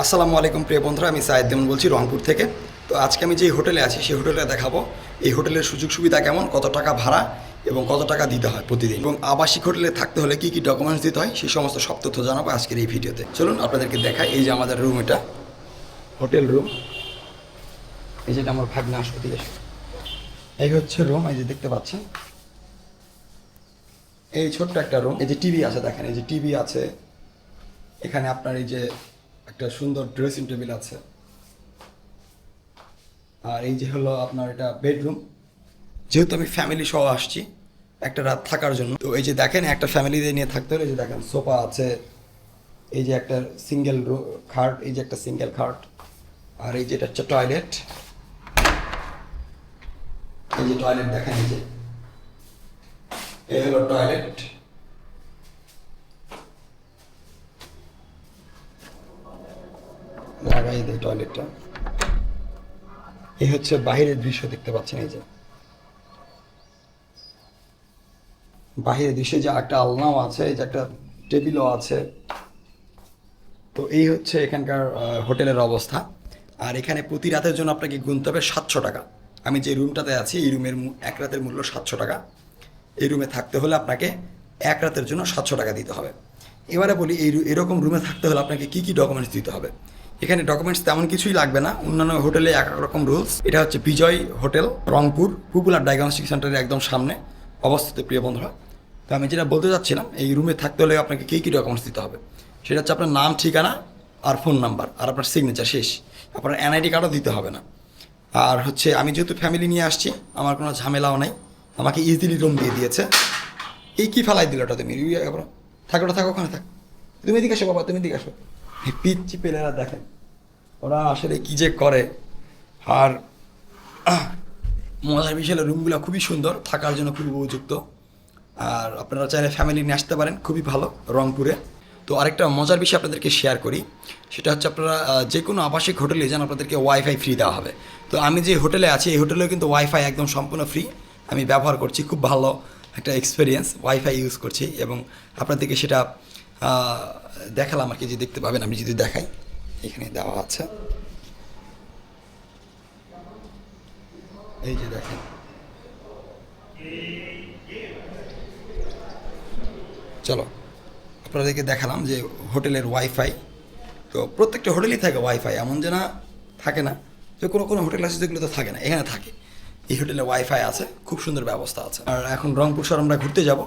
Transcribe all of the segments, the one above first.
আসসালামু আলাইকুম প্রিয় বন্ধুরা, আমি সাইদ দেমন বলছি রংপুর থেকে। তো আজকে আমি যে হোটেলে আছি সেই হোটেলে দেখাবো এই হোটেলের সুযোগ সুবিধা কেমন, কত টাকা ভাড়া এবং কত টাকা দিতে হয় প্রতিদিন, এবং আবাসিক হোটেলে থাকতে হলে কী কী ডকুমেন্টস দিতে হয় সেই সমস্ত সব তথ্য জানাবো আজকের এই ভিডিওতে। চলুন আপনাদেরকে দেখাই। এই যে আমাদের রুম, এটা হোটেল রুম। এই যেটা আমার ভাগ্নে আসতে এসে, এই হচ্ছে রুম। এই যে দেখতে পাচ্ছেন, এই ছোট্ট একটা রুম। এই যে টিভি আছে, দেখেন এই যে টিভি আছে এখানে। আপনার এই যে একটা সুন্দর ড্রেসিং টেবিল আছে, আর এই যে হলো আপনার এটা বেডরুম। যেহেতু আমি ফ্যামিলি সহ আসছি একটা রাত থাকার জন্য, তো এই যে দেখেন একটা ফ্যামিলিতে নিয়ে থাকতে হলে এই যে দেখেন সোফা আছে, এই যে একটা সিঙ্গেল খাট, এই যে একটা সিঙ্গেল খাট, আর এই যে এটা হচ্ছে টয়লেট। এই যে টয়লেট দেখেন, এই যে এই হলো টয়লেট। লাগাই দেয় টয়লেটটা। এই হচ্ছে বাহিরের দৃশ্য, দেখতে পাচ্ছেন এই যে বাহিরের দৃশ্যে যে একটা আলনাও আছে, এই যে একটা টেবিলও আছে। তো এই হচ্ছে এখানকার হোটেলের অবস্থা। আর এখানে প্রতি রাতের জন্য আপনাকে গুনতে হবে 700 টাকা। আমি যে রুমটাতে আছি এই রুমের এক রাতের মূল্য 700 টাকা। এই রুমে থাকতে হলে আপনাকে এক রাতের জন্য 700 টাকা দিতে হবে। এবারে বলি এরকম রুমে থাকতে হলে আপনাকে কী কী ডকুমেন্টস দিতে হবে। এখানে ডকুমেন্টস তেমন কিছুই লাগবে না, অন্যান্য হোটেলে এক এক রকম রুলস। এটা হচ্ছে বিজয় হোটেল, রংপুর পপুলার ডায়াগনস্টিক সেন্টারের একদম সামনে অবস্থিত প্রিয় বন্ধুরা। তো আমি যেটা বলতে চাচ্ছিলাম, এই রুমে থাকতে হলে আপনাকে কী কী ডকুমেন্টস দিতে হবে সেটা হচ্ছে আপনার নাম, ঠিকানা আর ফোন নাম্বার, আর আপনার সিগনেচার, শেষ। আপনার এনআইডি কার্ডও দিতে হবে না। আর হচ্ছে আমি যেহেতু ফ্যামিলি নিয়ে আসছি, আমার কোনো ঝামেলাও নেই, আমাকে ইজিলি রুম দিয়ে দিয়েছে। এই কী ফেলাই দিল ওটা, তুমি থাকো, ওটা থাকো, ওখানে থাক। তুমি এদিকে আসো বাবা, তুমি এদিকে আসো। পিচ্ছি পেলেরা দেখেন ওরা আসলে কী যে করে। আর মজার বিষয় হলো রুমগুলো খুবই সুন্দর, থাকার জন্য খুবই উপযুক্ত। আর আপনারা চাইলে ফ্যামিলি নিয়ে আসতে পারেন, খুবই ভালো রংপুরে। তো আরেকটা মজার বিষয় আপনাদেরকে শেয়ার করি, সেটা হচ্ছে আপনারা যে কোনো আবাসিক হোটেলে যান আপনাদেরকে ওয়াইফাই ফ্রি দেওয়া হবে। তো আমি যে হোটেলে আছি এই হোটেলেও কিন্তু ওয়াইফাই একদম সম্পূর্ণ ফ্রি আমি ব্যবহার করছি। খুব ভালো একটা এক্সপিরিয়েন্স, ওয়াইফাই ইউজ করছি, এবং আপনাদেরকে সেটা দেখালাম আর কি, যে দেখতে পাবেন। আমি যদি দেখাই, এখানে দেওয়া আছে, এই যে দেখেন। চলো আপনাদেরকে দেখালাম যে হোটেলের ওয়াইফাই। তো প্রত্যেকটা হোটেলেই থাকে ওয়াইফাই, এমন যে না থাকে না। যে কোনো কোনো হোটেল আছে যেগুলো তো থাকে না, এখানে থাকে। এই হোটেলে ওয়াইফাই আছে, খুব সুন্দর ব্যবস্থা আছে। আর এখন রংপুর শহর আমরা ঘুরতে যাব,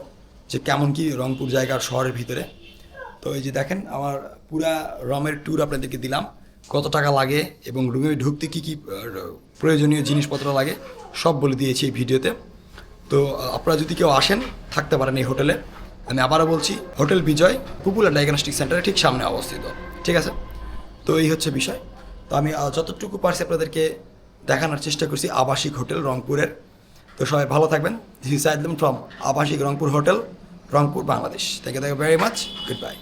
যে কেমন কি রংপুর জায়গার শহরের ভিতরে। তো এই যে দেখেন আমার পুরা রমের ট্যুর আপনাদেরকে দিলাম, কত টাকা লাগে এবং রুমে ঢুকতে কী কী প্রয়োজনীয় জিনিসপত্র লাগে সব বলে দিয়েছি এই ভিডিওতে। তো আপনারা যদি কেউ আসেন থাকতে পারেন এই হোটেলে। আমি আবারও বলছি, হোটেল বিজয় পপুলার ডায়াগনস্টিক সেন্টারের ঠিক সামনে অবস্থিত, ঠিক আছে? তো এই হচ্ছে বিষয়। তো আমি যতটুকু পারছি আপনাদেরকে দেখানোর চেষ্টা করছি আবাসিক হোটেল রংপুরের। তো সবাই ভালো থাকবেন। দিস ইজ সাইদ ফ্রম আবাসিক Rangpur hotel, Rangpur, Bangladesh. Thank you very much. Good by.